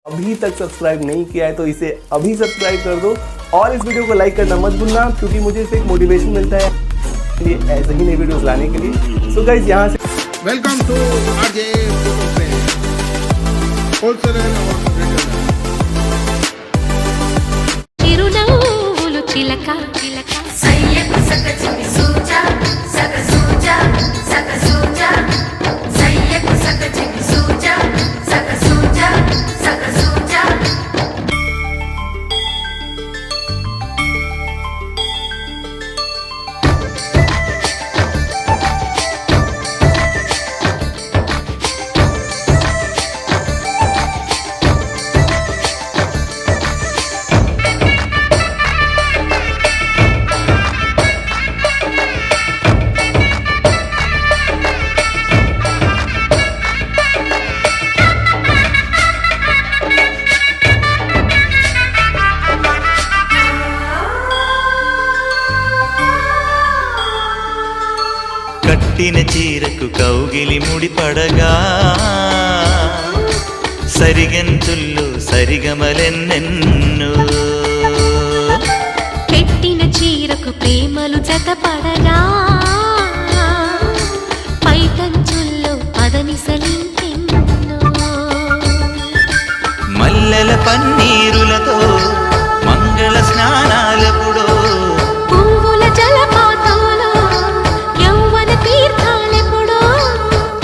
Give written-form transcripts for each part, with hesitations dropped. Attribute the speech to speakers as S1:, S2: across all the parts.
S1: अभी तक सब्सक्राइब नहीं किया है तो इसे अभी सब्सक्राइब कर दो और इस वीडियो को लाइक करना मत भूलना, क्योंकि मुझे इससे एक मोटिवेशन मिलता है ये ऐसे ही नई वीडियोस लाने के लिए। सो गाइस यहाँ से
S2: वेलकम टू आरजे होलसेलर
S3: చిరునవ్వులు చిలక సయ్యకు సక చిమి సూజా సక సూజా సక సూజా సయ్యకు సక చిమి సూజా సక సూజా సక సూజా
S4: కట్టిన చీరకు కౌగిలి ముడిపడగా సరిగంతుల్లో సరిగమలెన్నెన్నో
S3: పెట్టిన చీరకు ప్రేమలు జతపడగా పైటంచుల్లో పదనిసలింకెన్నో
S4: మల్లెల పన్నీరులతో మంగళ స్నానాలెప్పుడో
S3: పువ్వుల జలపాతంలో యౌవన తీర్థాలెప్పుడో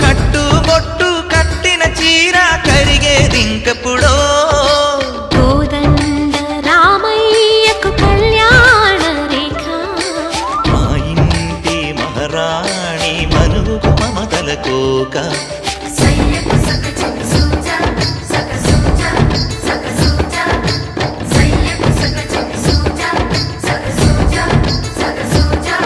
S4: కట్టుబొట్టు కట్టిన చీర కరిగేదింకప్పుడో
S3: కోదండ రామయ్యకు కళ్యాణ రేఖ
S4: మా ఇంటి మహారాణి మనుగు మమతల కోక
S3: సయ్యకు సక చిమి సూజా సక సూజా సక సూజా సయ్యకు సక చిమి సూజా సక సూజా సక సూజా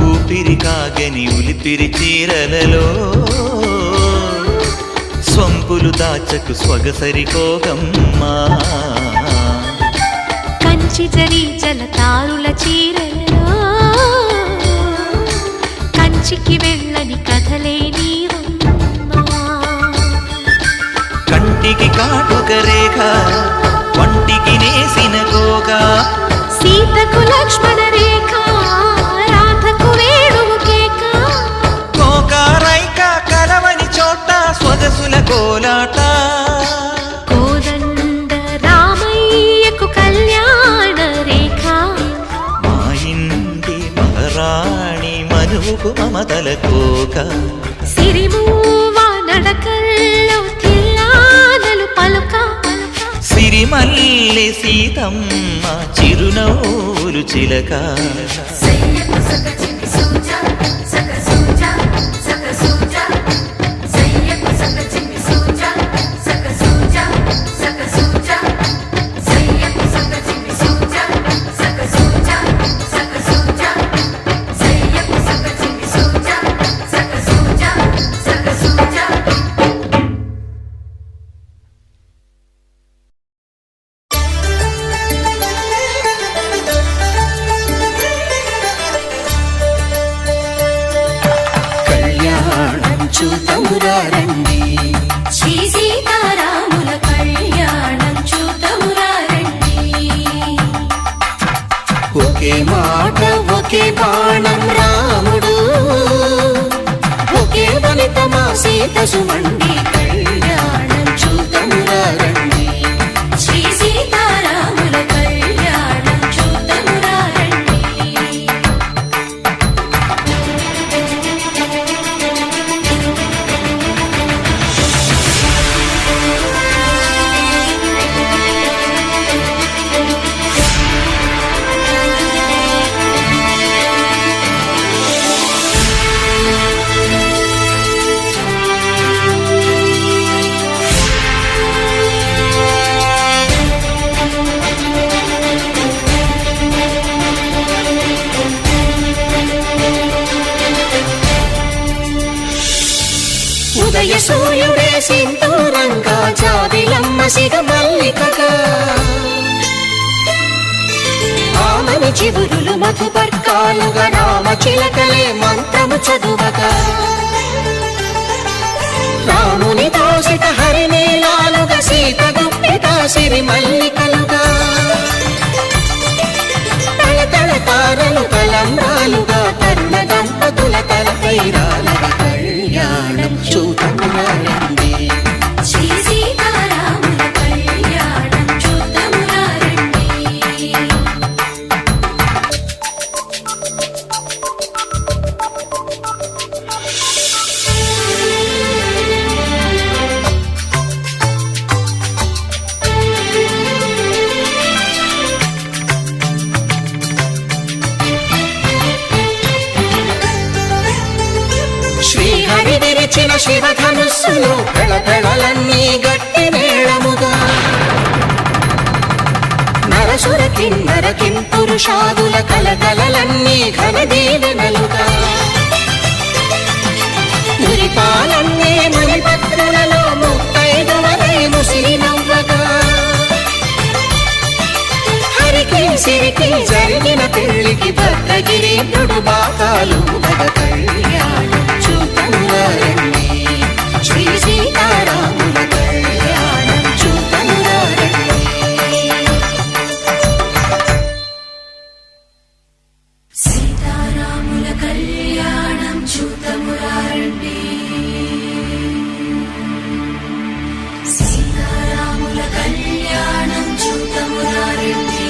S4: ఊపిరి కాగని ఉలిపిరి చీరలలో స్వంపులు దాచకు స్వగసరి కోగమ్మా
S3: కంచి జరి జలతారుల చీరలలో కంచికి వెళ్ళని కథలే నీవమ్మా
S4: కంటికి కాటుక రేఖ వంటికి నేసిన గోగా
S3: సీతకు లక్ష్మణ రేఖ రాధకు వేణువు కేక
S4: కోకారైక కలవని చోట స్వగసుల కోలాట
S3: కోదండ రామయ్యకు కళ్యాణ రేఖ
S4: మా ఇంటి మహారాణి మనువుకు మమతల కోక
S3: సిరిమూవ నడకల్లో తిల్లానలు పలుక
S4: సిరిమల్లె సీతమ్మ చిరునవ్వులు చిలక
S3: సయ్యకు సక చిమి సూజా సక సూజా సక సూజా సయ్యకు సక చిమి సూజా సక సూజా సక సూజా సయ్యకు సక చిమి సూజా సక సూజా సక సూజా సయ్యకు సక చిమి సూజా సక సూజా సక సూజా
S5: కళ్యాణం చూతమురారండి
S3: శ్రీ సీతారాముల కళ్యాణం చూతమురారండి
S5: ఒకే మాట ఒకే బాణం రాముడు ఒకే వనిత మా సీత సుమండి కళ్యాణం చూతమురారండి
S3: శ్రీ సీతారాముల కళ్యాణం చూతమురారండి
S5: జయసూర్యుడే సింధూరంగా జాబిలమ్మ సిగ మల్లికగా ఆమని చివురులు మధుపర్కాలుగా రామ చిలకలే మంత్రము చదువగా రాముని దోసిట హరినీలాలుగా సీత గుప్పిట సిరి మల్లికలుగా తల తారలు తలంబ్రాలుగా తరుణ దంపతుల తలపైరాలుగా కళ్యాణం చూతమురారండి
S3: శ్రీ సీతారాముల కళ్యాణం చూద్దామురారండి.
S5: శ్రీహరి విరిచిన శివధనుస్సులు పెళపెళలన్నీ గట్టి మేళముగా నరసుర కిన్నర కింపురుషాదుల కలకలలన్నీ ఘన దీవెనలుగా మురిపాలన్నీ మణిపత్రులలో ముత్తైదువలై ముసిరి నవ్వగా హరికి సిరికి జరిగిన పెళ్లికి భద్రగిరీంద్రుడు బాకాలు మగ కళ్యాణం చూతమురారండి శ్రీ సీతారాముల కళ్యాణం చూతమురారండి
S3: సీతారాముల కళ్యాణం చూద్దామురారండి. సీతారాముల కళ్యాణం చూద్దామురారండి.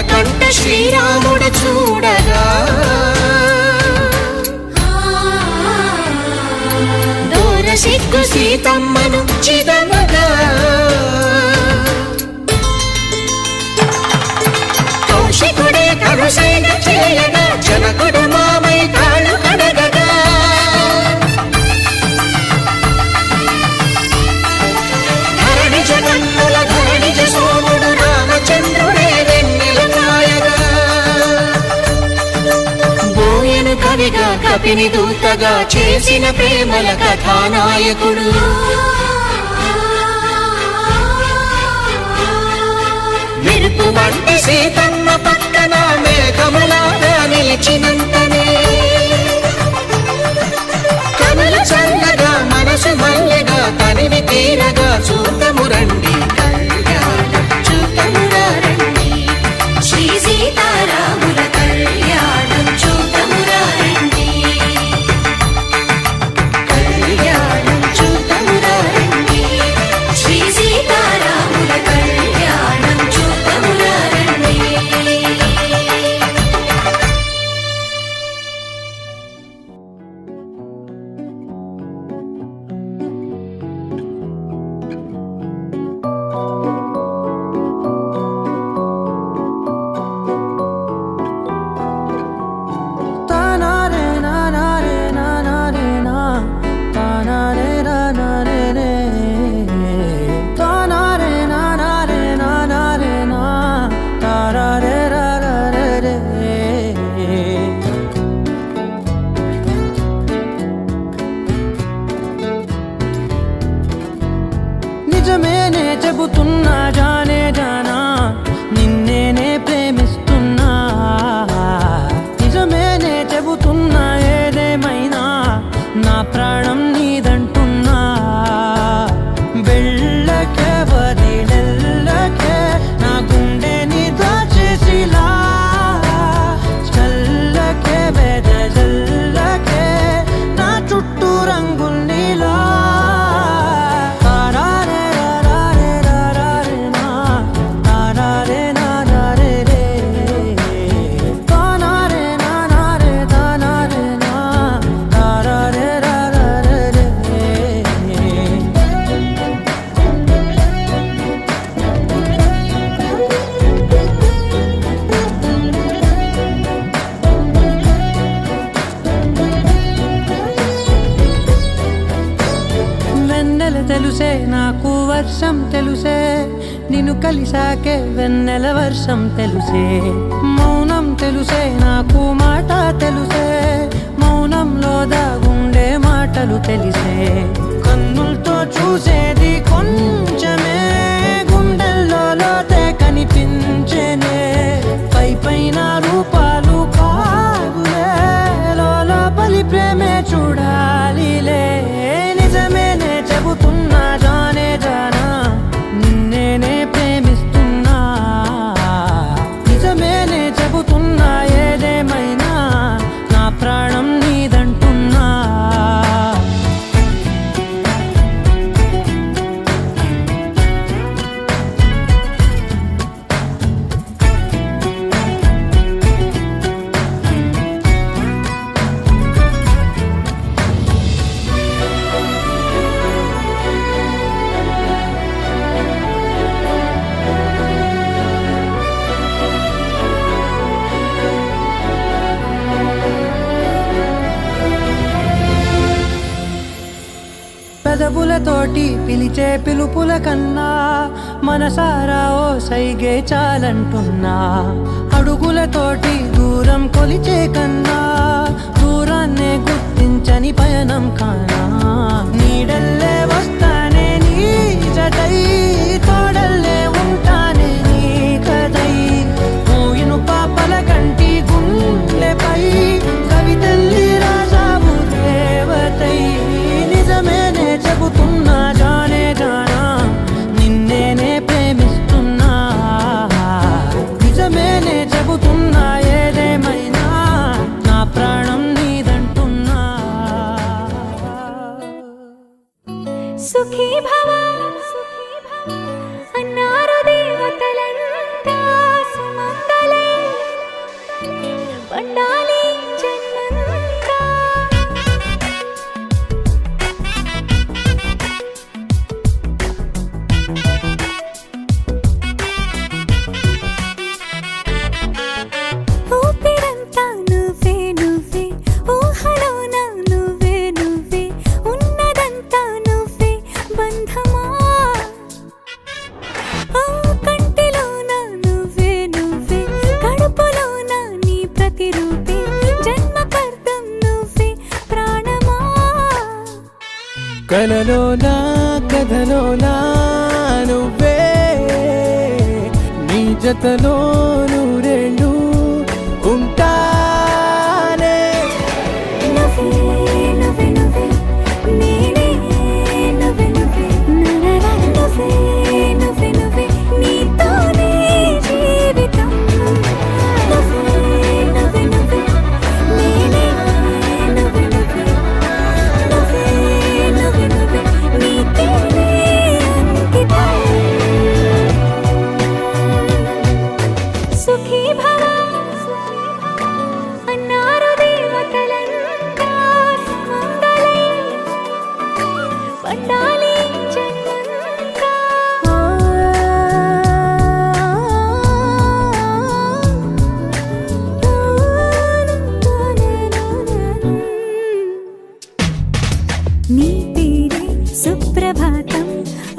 S5: కంట శ్రీరాముడు చూడగా దూర సిగ్గు సీతమ్మను చిదమగా కౌశికుడే కరుసైన చేయగా జనకుడు మామై కాళ్ళు కడగగా ధరణి జగన్నుల ధరణిజ సోముడు రామచంద్రుడే కవిగా కపిని దూతగా చేసిన ప్రేమల కథానాయకుడు మెరుపు వంటి సీతమ్మ పక్కన మేఘములాగా నిలిచినంతనే కనుల చల్లగా మనసు మల్లెగా తనివి తీరగా చూతమురండి కళ్యాణం చూతమురారండి
S3: శ్రీ సీతారాముల కళ్యాణం చూద్దామురారండి.
S5: కళ్యాణం చూతమురారండి
S3: శ్రీ సీతారాముల కళ్యాణం చూద్దామురారండి.
S6: తెలుసే నాకు వర్షం తెలుసే నిన్ను కలిసాకే వెన్నెల వర్షం తెలుసే మౌనం తెలుసే నాకు మాట తెలుసే మౌనంలో దాగుండే మాటలు తెలిసే కన్నులతో చూసేది కొంచెమే గుండెల్లో లోతే కనిపించేనే పై పైన రూపాలు కాగులే లోపలి ప్రేమే చూడాలిలే నిజమేనే చెబుతున్నా జానే జానా నిన్నేనే ప్రేమిస్తున్నా నిజమేనే చెబుతున్నా ఏదేమైనా నా ప్రాణం నీదంటున్నా పెదవులతోటి పిలిచే పిలుపుల కన్నా మనసారా ఓ సైగే చాలంటున్నా అడుగులతోటి దూరం కొలిచే కన్నా దూరాన్నే గుర్తించని పయనం కానా నీడల్లే వస్తానే నీ జతై తోడల్లే ఉంటానే నీ కదై మూయిను పాపల కంటి గుండెపై కవితల్లి రాజావు దేవతై నిజమేనే చెబుతున్నా జానే జానా నిన్నేనే ప్రేమిస్తున్నా నిజమేనే చెబుతున్నా ఏదేమైనా నా ప్రాణం నీదంటున్నా
S7: సుఖీ భవ అన్నారు దేవతలంతా సుమంగళే పండాలి జన్మంతా ఊపిరంతా నువ్వే నువ్వే ఊహలోన నువ్వే నువ్వే ఉన్నదంతా నువ్వే బంధమా ఆ కంటిలోన నువ్వే నువ్వే కడుపులోన నీ ప్రతిరూపే జన్మకర్తం నువ్వే ప్రాణమా
S6: కలలోనా కథలోనా నువ్వే నీ జతలో నూరేళ్ళు ఉంటానే
S7: నువ్వే నువ్వే నువ్వే నేనే నువ్వే నువ్వే నరరా నువ్వే నువ్వే నువ్వే నీతోనే జీవితం నువ్వే నువ్వే నువ్వే నేనే నువ్వే నువ్వే నువ్వే నువ్వే నువ్వే నీతోనే అంకితం సుఖీ భవ అన్నారు దేవతలంతా సుమంగళే పండాలి జన్మంతా నీ పేరే సుప్రభాతం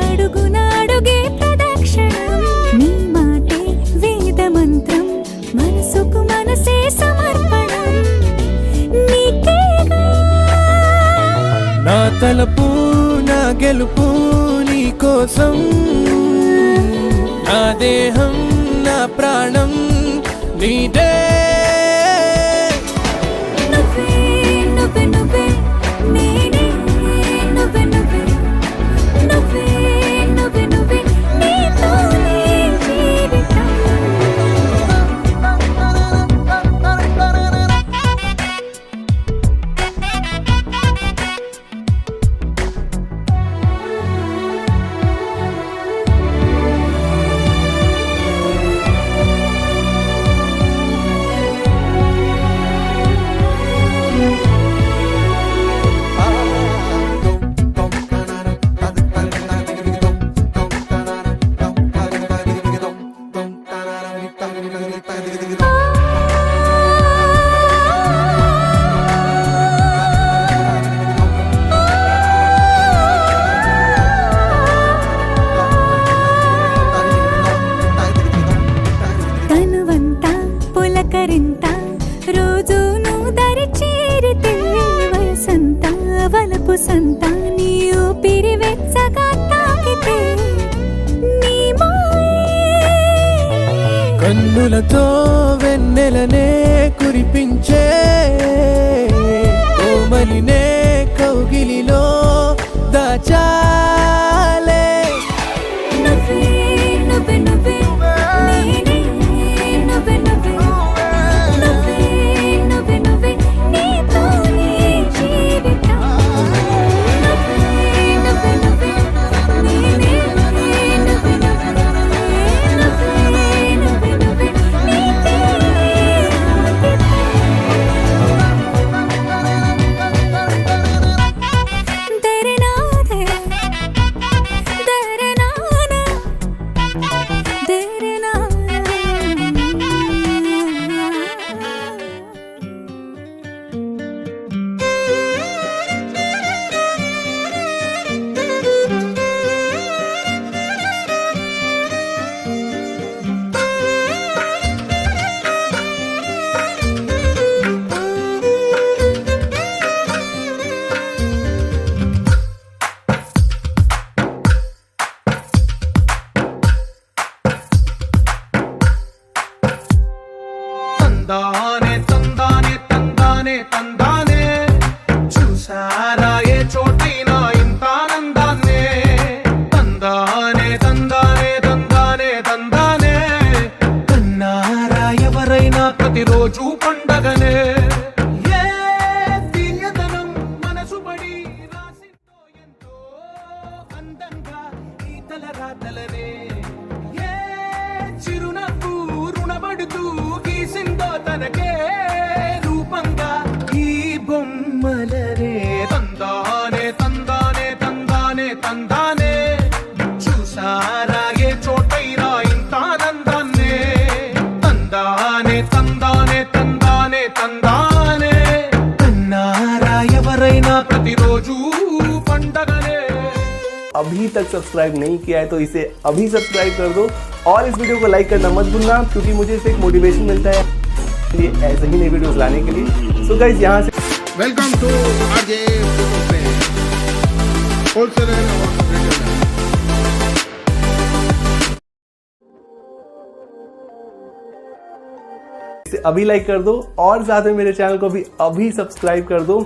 S7: అడుగునాడుగే ప్రదక్షిణం నీ మాటే వేదమంత్రం మనసుకు మనసే సమర్పణం నీకేగా
S6: నా తలపు నా గెలుపు నీ కోసం నా దేహం నా ప్రాణం నీదే
S7: నువ్వే నువ్వే నువ్వే నేనే నువ్వే నువ్వే నువ్వే నువ్వే నువ్వే నీతోనే జీవితం
S6: కనులతో వెన్నెలనే కురిపించే కోమలినే కౌగిలిలో దాచాలే
S7: నువ్వే నువ్వే నువ్వే నేనే నువ్వే నువ్వే నువ్వే నువ్వే నువ్వే నీతోనే జీవితం నువ్వే నువ్వే నువ్వే నేనే నువ్వే నువ్వే నువ్వే నువ్వే నువ్వే నీకే तेरे नाते तेरे नाना तेरे नाना
S2: తందానే తందానే తందానే తందానే చూసారా ఏ చోటైనా ఇంత ఆనందాన్నే తందానే తందానే తందానే తందానే కన్నారా ఎవరైనా ప్రతిరోజు పండగనే ఏ తీయదనం మనసు పడి రాసిందో ఎంతో అందంగా ఈ తలరాతలనే ఏ చిరునవ్వు రుణపడుతూ గీసిందో తనకే రూపంగా ఈ బొమ్మలనే తందానే తందానే తందానే తందానే చూసారా ఏ చోటైనా ఇంత ఆనందాన్నే తందానే తందానే తందానే తందానే కన్నారా ఎవరైనా ప్రతిరోజు పండగనే
S1: अभी तक सब्सक्राइब नहीं किया है तो इसे अभी सब्सक्राइब कर दो और इस वीडियो को लाइक करना मत भूलना, क्योंकि मुझे इससे एक मोटिवेशन मिलता है ये ऐसे ही नई वीडियोस लाने के लिए. सो गाइज यहाँ से
S2: वेलकम टू आरजे होलसेलर और रिटेलर.
S1: इसे अभी लाइक कर दो और साथ में मेरे चैनल को भी अभी सब्सक्राइब कर दो.